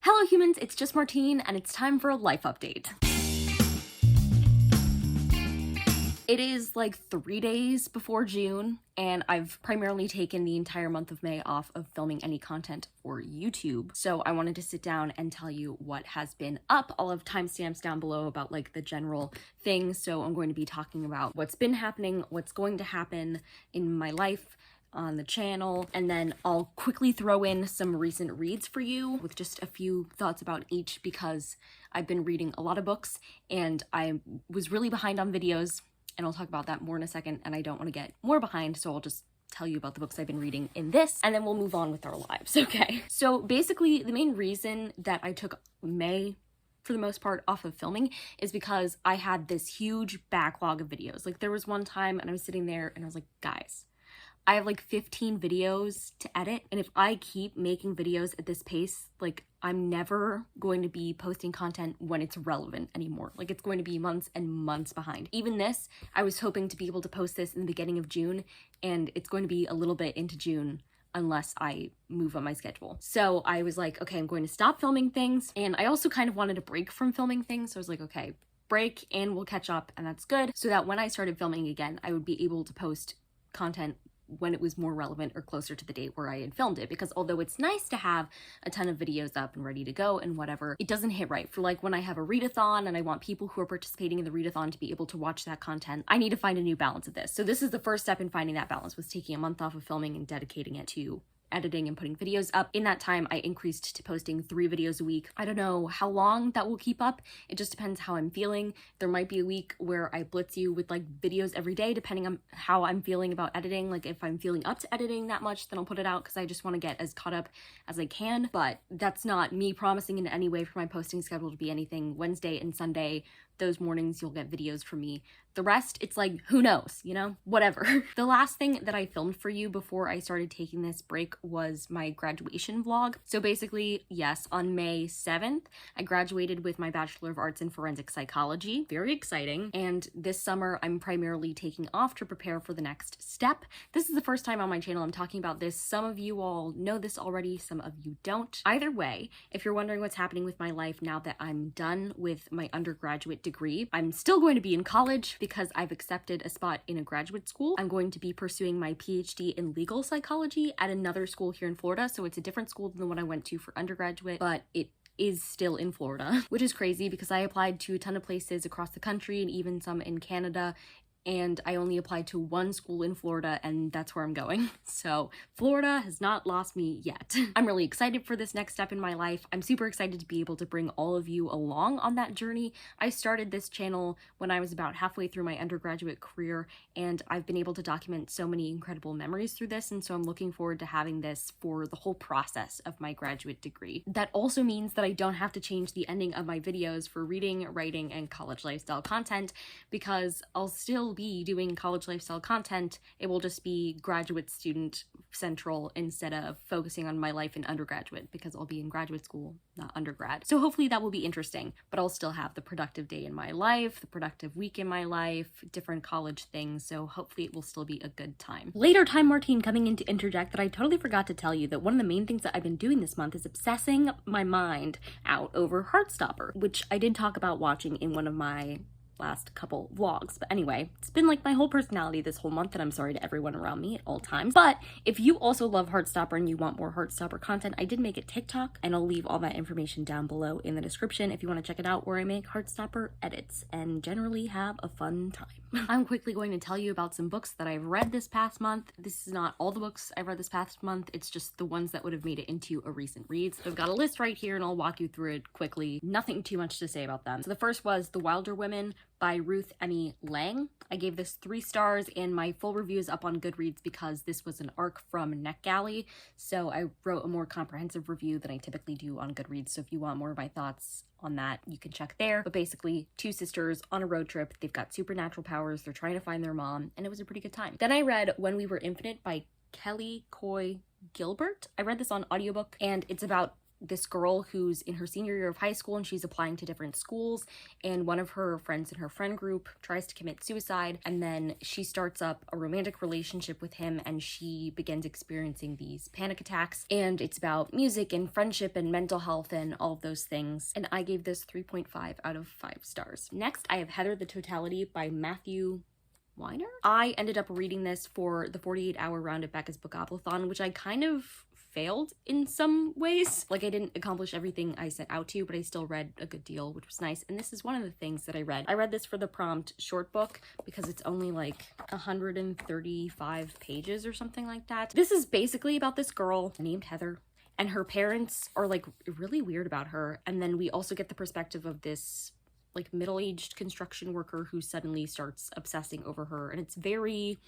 Hello humans, it's just Martine, and it's time for a life update. It is like 3 days before June, and I've primarily taken the entire month of May off of filming any content for YouTube. So I wanted to sit down and tell you what has been up. I'll have timestamps down below about like the general things. So I'm going to be talking about what's been happening, what's going to happen in my life, on the channel, and then I'll quickly throw in some recent reads for you with just a few thoughts about each because I've been reading a lot of books and I was really behind on videos, and I'll talk about that more in a second, and I don't want to get more behind, so I'll just tell you about the books I've been reading in this, and then we'll move on with our lives, okay? So basically, the main reason that I took May for the most part off of filming is because I had this huge backlog of videos. Like there was one time and I was sitting there and I was like, guys, I have like 15 videos to edit, and if I keep making videos at this pace, like I'm never going to be posting content when it's relevant anymore. Like it's going to be months and months behind. Even this, I was hoping to be able to post this in the beginning of June, and it's going to be a little bit into June unless I move on my schedule. So I was like, okay, I'm going to stop filming things, and I also kind of wanted a break from filming things, so I was like, okay, break and we'll catch up, and that's good, so that when I started filming again, I would be able to post content when it was more relevant or closer to the date where I had filmed it. Because although it's nice to have a ton of videos up and ready to go and whatever, it doesn't hit right for like when I have a readathon and I want people who are participating in the readathon to be able to watch that content. I need to find a new balance of this. So this is the first step in finding that balance, was taking a month off of filming and dedicating it to editing and putting videos up. In that time, I increased to posting 3 videos a week. I don't know how long that will keep up. It just depends how I'm feeling. There might be a week where I blitz you with like videos every day, depending on how I'm feeling about editing. Like if I'm feeling up to editing that much, then I'll put it out because I just want to get as caught up as I can. But that's not me promising in any way for my posting schedule to be anything. Wednesday and Sunday, those mornings you'll get videos from me. The rest, it's like, who knows, you know, whatever. The last thing that I filmed for you before I started taking this break was my graduation vlog. So basically, yes, on May 7th, I graduated with my Bachelor of Arts in Forensic Psychology. Very exciting. And this summer, I'm primarily taking off to prepare for the next step. This is the first time on my channel I'm talking about this. Some of you all know this already, some of you don't. Either way, if you're wondering what's happening with my life now that I'm done with my undergraduate degree, I'm still going to be in college because I've accepted a spot in a graduate school. I'm going to be pursuing my PhD in legal psychology at another school here in Florida. So it's a different school than the one I went to for undergraduate, but it is still in Florida, which is crazy because I applied to a ton of places across the country and even some in Canada, and I only applied to one school in Florida, and that's where I'm going. So Florida has not lost me yet. I'm really excited for this next step in my life. I'm super excited to be able to bring all of you along on that journey. I started this channel when I was about halfway through my undergraduate career, and I've been able to document so many incredible memories through this, and so I'm looking forward to having this for the whole process of my graduate degree. That also means that I don't have to change the ending of my videos for reading, writing, and college lifestyle content, because I'll still be doing college lifestyle content. It will just be graduate student central instead of focusing on my life in undergraduate, because I'll be in graduate school, not undergrad. So hopefully that will be interesting, but I'll still have the productive day in my life, the productive week in my life, different college things, so hopefully it will still be a good time. Later time Martine coming in to interject that I totally forgot to tell you that one of the main things that I've been doing this month is obsessing my mind out over Heartstopper, which I did talk about watching in one of my last couple vlogs. But anyway, it's been like my whole personality this whole month, and I'm sorry to everyone around me at all times. But if you also love Heartstopper and you want more Heartstopper content, I did make a TikTok, and I'll leave all that information down below in the description if you want to check it out, where I make Heartstopper edits and generally have a fun time. I'm quickly going to tell you about some books that I've read this past month. This is not all the books I've read this past month, it's just the ones that would have made it into a recent read. So I've got a list right here and I'll walk you through it quickly. Nothing too much to say about them. So the first was The Wilder Women by Ruth Emmy Lang. I gave this 3 stars, and my full review is up on Goodreads because this was an arc from NetGalley, so I wrote a more comprehensive review than I typically do on Goodreads. So if you want more of my thoughts on that, you can check there. But basically, 2 sisters on a road trip, they've got supernatural powers, they're trying to find their mom, and it was a pretty good time. Then I read When We Were Infinite by Kelly Coy Gilbert. I read this on audiobook, and it's about this girl who's in her senior year of high school and she's applying to different schools, and one of her friends in her friend group tries to commit suicide, and then she starts up a romantic relationship with him and she begins experiencing these panic attacks, and it's about music and friendship and mental health and all of those things, and I gave this 3.5 out of 5 stars. Next, I have Heather the Totality by Matthew Weiner. I ended up reading this for the 48-hour round of Becca's Bookopothon, which I kind of failed in some ways. Like, I didn't accomplish everything I set out to, but I still read a good deal, which was nice. And this is one of the things that I read. I read this for the prompt short book because it's only like 135 pages or something like that. This is basically about this girl named Heather, and her parents are like really weird about her. And then we also get the perspective of this like middle-aged construction worker who suddenly starts obsessing over her, and it's very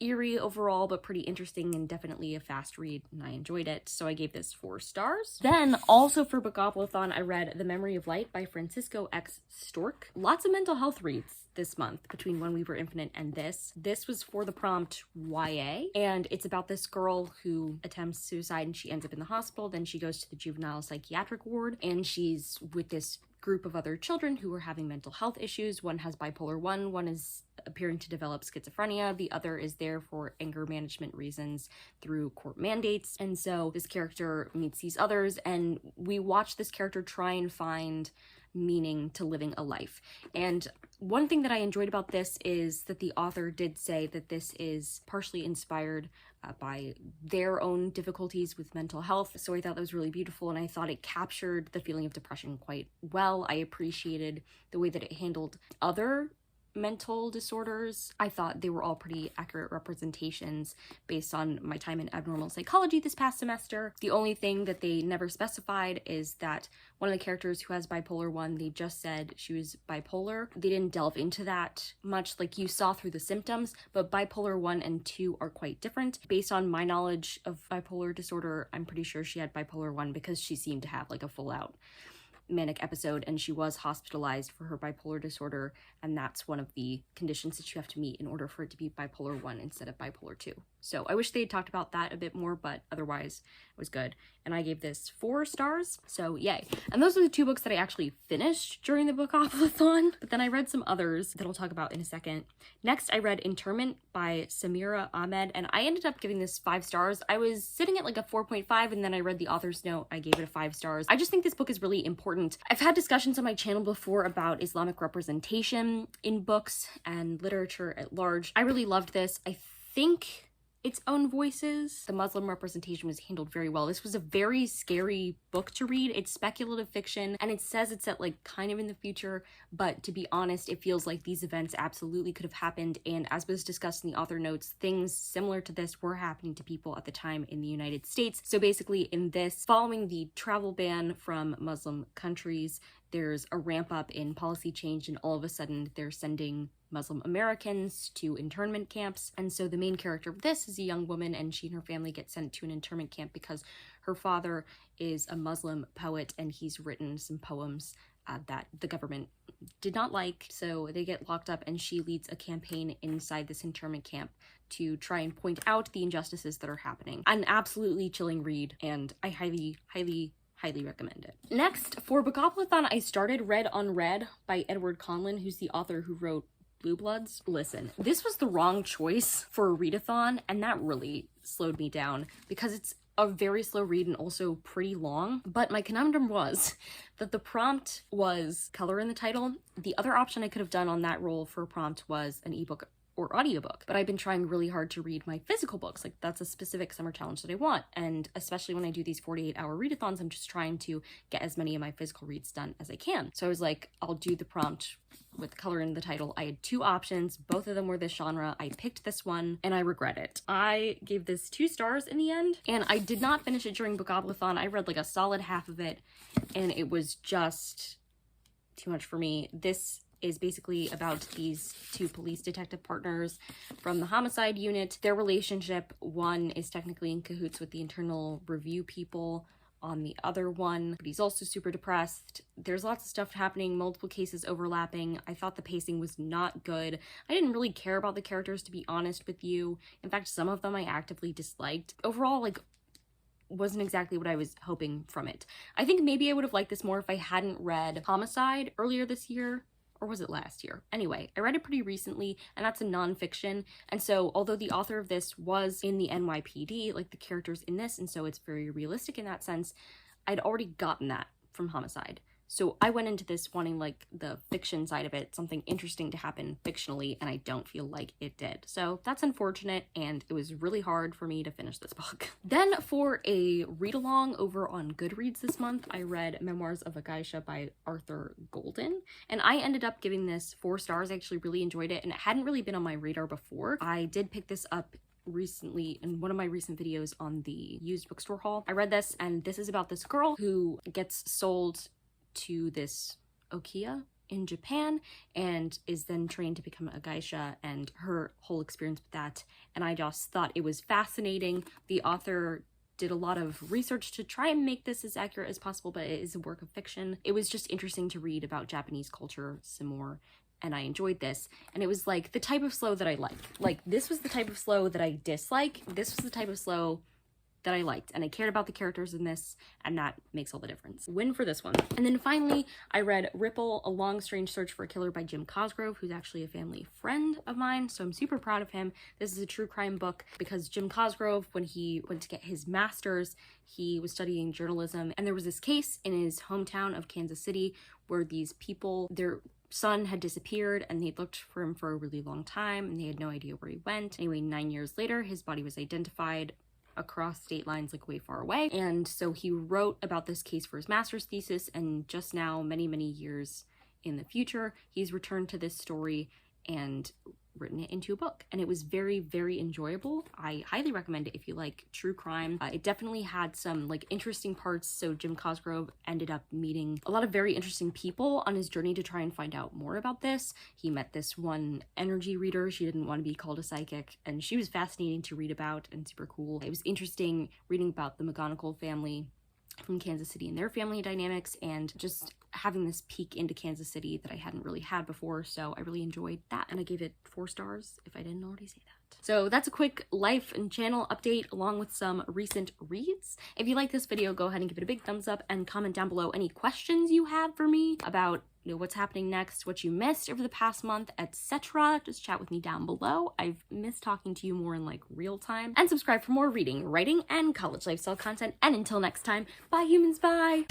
eerie overall, but pretty interesting and definitely a fast read, and I enjoyed it, so I gave this 4 stars. Then also for Bookopothon, I read The Memory of Light by Francisco X. Stork. Lots of mental health reads this month between When We Were Infinite and this. This was for the prompt YA, and it's about this girl who attempts suicide and she ends up in the hospital. Then she goes to the juvenile psychiatric ward and she's with this group of other children who are having mental health issues. One has bipolar 1, one is appearing to develop schizophrenia, the other is there for anger management reasons through court mandates. And so this character meets these others, and we watch this character try and find meaning to living a life. And one thing that I enjoyed about this is that the author did say that this is partially inspired by their own difficulties with mental health. So I thought that was really beautiful, and I thought it captured the feeling of depression quite well. I appreciated the way that it handled other mental disorders. I thought they were all pretty accurate representations based on my time in abnormal psychology this past semester. The only thing that they never specified is that one of the characters who has bipolar 1, they just said she was bipolar. They didn't delve into that much. Like, you saw through the symptoms, but bipolar 1 and 2 are quite different. Based on my knowledge of bipolar disorder, I'm pretty sure she had bipolar 1 because she seemed to have like a full out manic episode, and she was hospitalized for her bipolar disorder, and that's one of the conditions that you have to meet in order for it to be bipolar 1 instead of bipolar 2. So I wish they had talked about that a bit more, but otherwise it was good. And I gave this 4 stars, so yay. And those are the 2 books that I actually finished during the Bookopothon, but then I read some others that I'll talk about in a second. Next, I read Interment by Samira Ahmed, and I ended up giving this 5 stars. I was sitting at like a 4.5, and then I read the author's note. I gave it a 5 stars. I just think this book is really important. I've had discussions on my channel before about Islamic representation in books and literature at large. I really loved this. I think its own voices. The Muslim representation was handled very well. This was a very scary book to read. It's speculative fiction, and it says it's set like kind of in the future, but to be honest, it feels like these events absolutely could have happened, and as was discussed in the author notes, things similar to this were happening to people at the time in the United States. So basically in this, following the travel ban from Muslim countries, there's a ramp up in policy change, and all of a sudden they're sending Muslim Americans to internment camps. And so the main character of this is a young woman, and she and her family get sent to an internment camp because her father is a Muslim poet and he's written some poems that the government did not like. So they get locked up, and she leads a campaign inside this internment camp to try and point out the injustices that are happening. An absolutely chilling read, and I highly recommend it. Next, for Bookopothon, I started Red on Red by Edward Conlon, who's the author who wrote Blue Bloods. Listen, this was the wrong choice for a readathon, and that really slowed me down because it's a very slow read and also pretty long. But my conundrum was that the prompt was color in the title. The other option I could have done on that role for a prompt was an ebook or audiobook, but I've been trying really hard to read my physical books. Like, that's a specific summer challenge that I want, and especially when I do these 48-hour readathons, I'm just trying to get as many of my physical reads done as I can. So I was like, I'll do the prompt with color in the title. I had 2 options, both of them were this genre. I picked this one, and I regret it. I gave this 2 stars in the end, and I did not finish it during Bookopothon. I read like a solid half of it, and it was just too much for me. This is basically about these 2 police detective partners from the homicide unit. Their relationship, one is technically in cahoots with the internal review people on the other one, but he's also super depressed. There's lots of stuff happening, multiple cases overlapping. I thought the pacing was not good. I didn't really care about the characters, to be honest with you. In fact, some of them I actively disliked. Overall, like, wasn't exactly what I was hoping from it. I think maybe I would have liked this more if I hadn't read Homicide earlier this year. Or was it last year? Anyway, I read it pretty recently, and that's a nonfiction. And so, although the author of this was in the NYPD, like the characters in this, and so it's very realistic in that sense, I'd already gotten that from Homicide. So I went into this wanting like the fiction side of it, something interesting to happen fictionally, and I don't feel like it did. So that's unfortunate, and it was really hard for me to finish this book. Then for a read-along over on Goodreads this month, I read Memoirs of a Geisha by Arthur Golden, and I ended up giving this 4 stars. I actually really enjoyed it, and it hadn't really been on my radar before. I did pick this up recently in one of my recent videos on the used bookstore haul. I read this, and this is about this girl who gets sold to this okiya in Japan and is then trained to become a geisha, and her whole experience with that. And I just thought it was fascinating. The author did a lot of research to try and make this as accurate as possible, but it is a work of fiction. It was just interesting to read about Japanese culture some more, and I enjoyed this. And it was like the type of slow that I like. Like, this was the type of slow that I dislike. This was the type of slow that I liked, and I cared about the characters in this, and that makes all the difference. Win for this one. And then finally, I read Ripple, A Long Strange Search for a Killer by Jim Cosgrove, who's actually a family friend of mine, so I'm super proud of him. This is a true crime book because Jim Cosgrove, when he went to get his master's, he was studying journalism, and there was this case in his hometown of Kansas City where these people, their son had disappeared, and they'd looked for him for a really long time, and they had no idea where he went. Anyway, 9 years later, his body was identified across state lines, like way far away. And so he wrote about this case for his master's thesis, and just now, many years in the future, he's returned to this story and written it into a book, and it was very enjoyable. I highly recommend it if you like true crime. It definitely had some like interesting parts. So Jim Cosgrove ended up meeting a lot of very interesting people on his journey to try and find out more about this. He met this one energy reader. She didn't want to be called a psychic, and she was fascinating to read about and super cool. It was interesting reading about the McGonagall family from Kansas City and their family dynamics, and just having this peek into Kansas City that I hadn't really had before. So I really enjoyed that, and I gave it 4 stars if I didn't already say that. So that's a quick life and channel update along with some recent reads. If you like this video, go ahead and give it a big thumbs up and comment down below any questions you have for me about, you know, what's happening next, what you missed over the past month, etc. Just chat with me down below. I've missed talking to you more in like real time. And subscribe for more reading, writing, and college lifestyle content. And until next time, bye humans, bye!